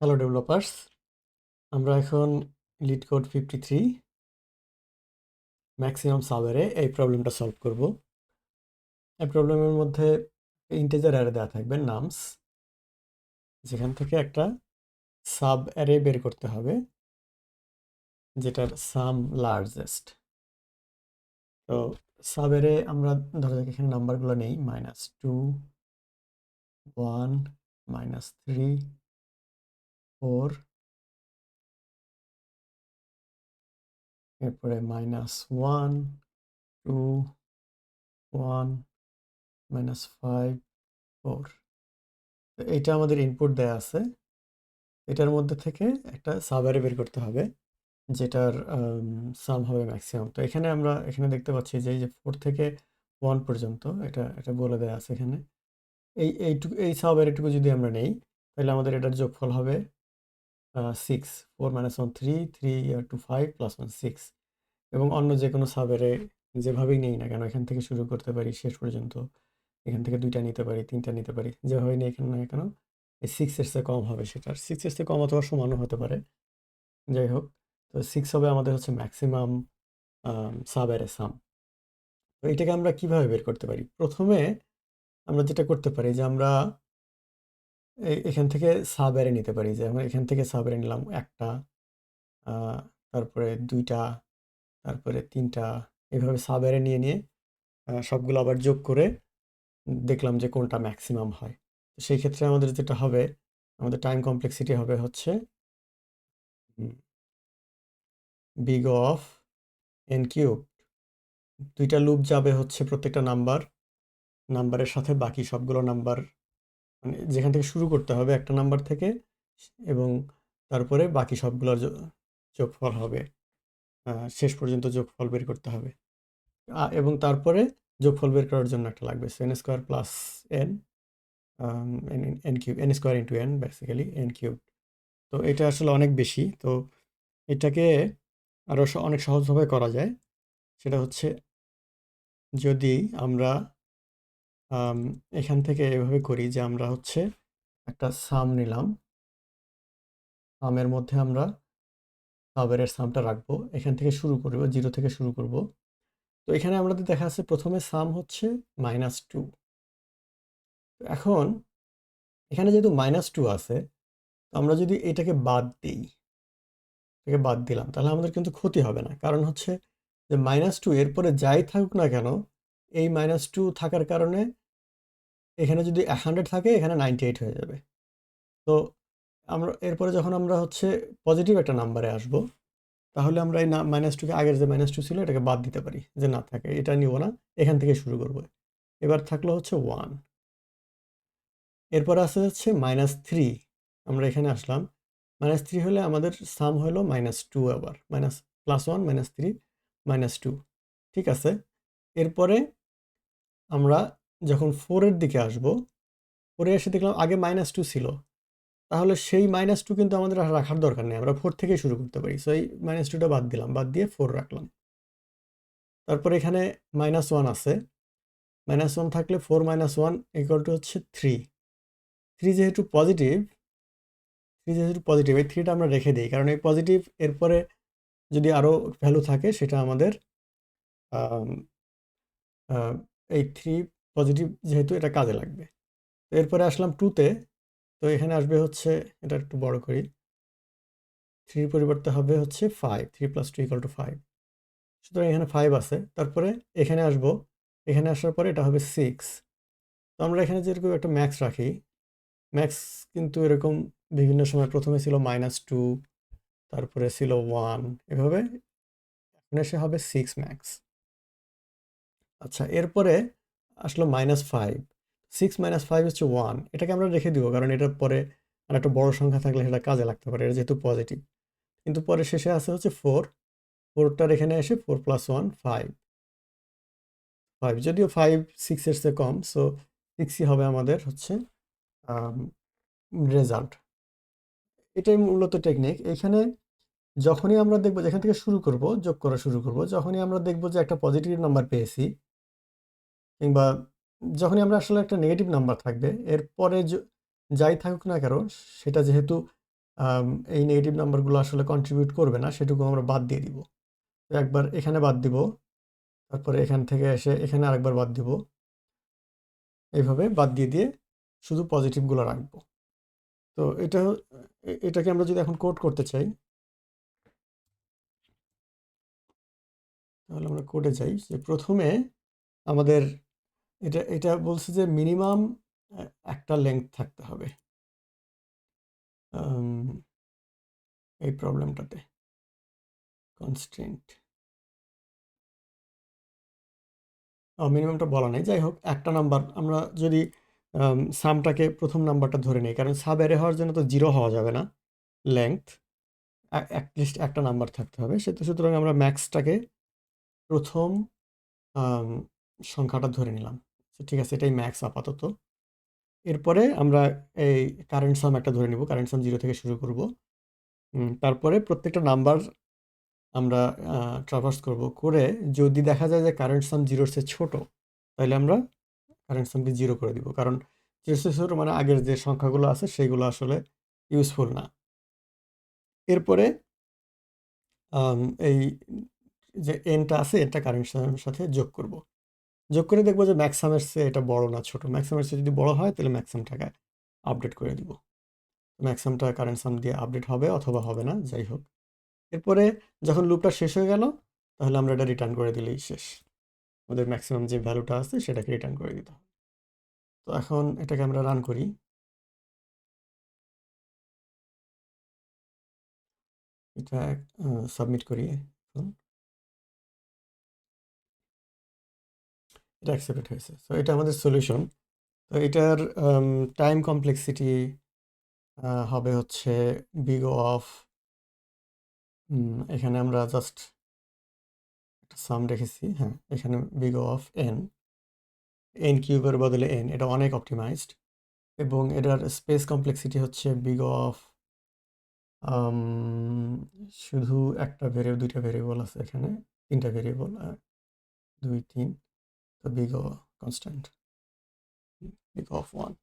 Hello developers, আমরা এখন লিটকোড 53 maximum সাবারে এই প্রবলেমটা সলভ করব। এই প্রবলেমের মধ্যে ইন্টিজার অ্যারে দেওয়া থাকবে নামস, যেখান থেকে একটা সাব অ্যারে বের করতে হবে যেটার সাম লার্জেস্ট। তো সাব অ্যারে আমরা ধরা যাক এখানে নাম্বারগুলো নেই -2, 1, -3, 4, এরপরে -1, 2, 1, -5, 4। তো এইটা আমাদের ইনপুট দেয়া আছে। এটার মধ্যে থেকে একটা সাবঅ্যারে বের করতে হবে যেটার সাম হবে ম্যাক্সিমাম। তো এখানে দেখতে পাচ্ছি যে এই যে 4 থেকে 1 পর্যন্ত এটা বলে দেয়া আছে এখানে। এই সাবঅ্যারেটুকু যদি আমরা নেই তাহলে আমাদের এটার যোগফল হবে 6। 4 - 1 3, 3 2 5 + 1 6। এবং অন্য যে কোনো সাবঅ্যারে যেভাবেই নেই না কেন এখান থেকে শুরু করতে পারি শেষ পর্যন্ত। এখান থেকে 2টা নিতে পারি, 3টা নিতে পারি। যেভাবেই নেই এখানে না কেন এই 6 এর চেয়ে কম হবে সেটার। 6 এর চেয়ে কম অথবা সমানও হতে পারে। যাই হোক, তো 6 হবে আমাদের হচ্ছে ম্যাক্সিমাম সাব অ্যারে সাম। তো এটাকে আমরা কিভাবে বের করতে পারি? প্রথমে আমরা যেটা করতে পারি যে আমরা এখান থেকে সাব অ্যারে নিতে পারি, যে আমরা এখান থেকে সাব অ্যারে নিলাম 1টা, তারপরে 2টা, তারপরে 3টা, এভাবে সাব অ্যারে নিয়ে সবগুলো আবার যোগ করে দেখলাম যে কোনটা ম্যাক্সিমাম হয়। তো সেই ক্ষেত্রে আমাদের যেটা হবে, আমাদের টাইম কমপ্লেক্সিটি হবে হচ্ছে বিগ অফ এন কিউব। 2টা লুপ যাবে হচ্ছে প্রত্যেকটা নাম্বারের সাথে বাকি সবগুলো নাম্বার, মানে যেখান থেকে শুরু করতে হবে একটা নাম্বার থেকে, এবং তারপরে বাকি সবগুলোর যোগফল হবে। শেষ পর্যন্ত যোগফল বের করতে হবে। এবং তারপরে যোগফল বের করার জন্য একটা লাগবে N square plus N, N cube, N square into N, basically N cube. তো এটা আসলে অনেক বেশি। তো এটাকে আরও অনেক সহজভাবে করা যায়। সেটা হচ্ছে যদি আমরা এখান থেকে এভাবে করি যে আমরা হচ্ছে একটা সাম নিলাম, সামের মধ্যে আমরা সাবের সামটা রাখবো, এখান থেকে শুরু করব, 0 থেকে শুরু করব। তো এখানে আমাদের দেখা যাচ্ছে প্রথমে সাম হচ্ছে -2। এখন এখানে যেহেতু -2 আছে, তো আমরা যদি এটাকে বাদ দিই, এটাকে বাদ দিলাম, তাহলে আমাদের কিন্তু ক্ষতি হবে না। কারণ হচ্ছে যে -2 এরপরে যাই থাকুক না কেন, এই -2 থাকার কারণে এখানে যদি 100 থাকে এখানে 98 হয়ে যাবে। তো আমরা এরপরে যখন আমরা হচ্ছে পজিটিভ একটা নাম্বারে আসব, তাহলে আমরা এই -2 কে, আগের যে -2 ছিল এটাকে বাদ দিতে পারি, যে না থাকে এটা নিব না, এখান থেকে শুরু করব। এবার থাকলো হচ্ছে 1। এরপর আছে হচ্ছে -3। আমরা এখানে আসলাম, -3 হলে আমাদের সাম হলো -2, আবার +1 -3 -2। ঠিক আছে। এরপরে আমরা যখন 4 এর দিকে আসব, 4 এ এসে দেখলাম আগে -2 ছিল, তাহলে সেই -2 কিন্তু আমাদের আর রাখার দরকার নেই, আমরা 4 থেকেই শুরু করতে পারি। সো এই -2টা বাদ দিলাম, বাদ দিয়ে 4 রাখলাম। তারপরে এখানে -1 আছে, -1 থাকলে 4 - 1 = হচ্ছে 3। 3 যেহেতু পজিটিভ, এই 3টা আমরা রেখে দিই, কারণ এই পজিটিভ এরপরে যদি আরও ভ্যালু থাকে সেটা আমাদের আম, আহ, এই 3 পজিটিভ যেহেতু এটা কাজে লাগবে। তো এরপরে আসলাম 2তে। তো এখানে আসবে হচ্ছে, এটা একটু বড় করি, 3 পরিবর্তে হবে হচ্ছে 5, 3 + 2 = 5। সুতরাং এখানে 5 আছে। তারপরে এখানে আসবো, এখানে আসার পরে এটা হবে 6। তো আমরা এখানে যেরকম একটা ম্যাক্স রাখি, ম্যাক্স কিন্তু এরকম বিভিন্ন সময় প্রথমে ছিল -2, তারপরে ছিল 1, এভাবে এখন এসে হবে 6 ম্যাক্স। আচ্ছা, এরপরে আসলো -5। 6 - 5 হচ্ছে 1। এটাকে আমরা রেখে দিব, কারণ এটার পরে আর একটা বড় সংখ্যা থাকলে সেটা কাজে লাগতে পারে, এটা যেহেতু পজিটিভ। কিন্তু পরে শেষে আছে হচ্ছে 4। 4টার এখানে এসে 4 + 1 5। 5, যদিও 5 6 এর চেয়ে কম, সো 6ই হবে আমাদের হচ্ছে রেজাল্ট। এটাই মূলত টেকনিক। এখানে যখনই আমরা দেখব, যেখান থেকে শুরু করব, যোগ করা শুরু করব, যখনই আমরা দেখব যে একটা পজিটিভ নাম্বার পেয়েছি, কিংবা যখনই আমরা আসলে একটা নেগেটিভ নাম্বার থাকবে, এরপরে যাই থাকুক না কেন সেটা যেহেতু এই নেগেটিভ নাম্বারগুলো আসলে কন্ট্রিবিউট করবে না, সেটুকু আমরা বাদ দিয়ে দিব। তো একবার এখানে বাদ দিব, তারপরে এখান থেকে এসে এখানে আরেকবার বাদ দিব, এইভাবে বাদ দিয়ে দিয়ে শুধু পজিটিভগুলো রাখবো। তো এটাকে আমরা যদি এখন কোড করতে চাই, তাহলে আমরা কোডে যাই যে প্রথমে আমাদের এটা বলছে যে মিনিমাম একটা লেংথ থাকতে হবে এই প্রবলেমটাতে। কনস্ট্রেন্ট মিনিমামটা বলা নেই, যাই হোক একটা নাম্বার আমরা যদি সামটাকে প্রথম নাম্বারটা ধরে নিই, কারণ সাব অ্যারে হওয়ার জন্য তো 0 হওয়া যাবে না, লেংথ অ্যাটলিস্ট একটা নাম্বার থাকতে হবে। সুতরাং আমরা ম্যাক্সটাকে প্রথম আম, সংখ্যাটা ধরে নিলাম। ঠিক আছে, এটাই ম্যাক্স আপাতত। এরপরে আমরা এই কারেন্ট সাম একটা ধরে নিব, কারেন্ট সাম 0 থেকে শুরু করব। তারপরে প্রত্যেকটা নাম্বার আমরা ট্রাভার্স করব, করে যদি দেখা যায় যে কারেন্ট সাম 0-র চেয়ে ছোট, তাহলে আমরা কারেন্ট সামকে 0 করে দিব, কারণ 0-র চেয়ে ছোট মানে আগের যে সংখ্যাগুলো আছে সেগুলো আসলে ইউজফুল না। এরপরে এই যে এনটা আছে এটা কারেন্ট সামের সাথে যোগ করব, যোগ করে দেখবো যে ম্যাক্সামের চেয়ে এটা বড় না ছোট। ম্যাক্সামের চেয়ে যদি বড় হয় তাহলে ম্যাক্সামটাকে আপডেট করে দিব। ম্যাক্সামটা কারেন্ট সাম দিয়ে আপডেট হবে অথবা হবে না, যাই হোক। এরপরে যখন লুপটা শেষ হয়ে গেল, তাহলে আমরা এটা রিটার্ন করে দিলেই শেষ। আমাদের ম্যাক্সিমাম যে ভ্যালুটা আছে সেটাকে রিটার্ন করে দিতে হবে। তো এখন এটাকে আমরা রান করি। এটা সাবমিট করি। এখন এটা অ্যাকসেপ্টেড হয়েছে। তো এটা আমাদের সলিউশন। তো এটার টাইম কমপ্লেক্সিটি হবে হচ্ছে বিগ অফ, এখানে আমরা জাস্ট একটা সাম রেখেছি, হ্যাঁ এখানে বিগ অফ এন কিউবের বদলে এন, এটা অনেক অপটিমাইজড। এবং এটার স্পেস কমপ্লেক্সিটি হচ্ছে বিগ অফ, শুধু একটা ভেরিয়েবল, দুইটা ভেরিয়েবল আছে এখানে, তিনটা ভেরিয়েবল, 2 3, তো বিগ কনস্ট্যান্ট বিগ অফ 1।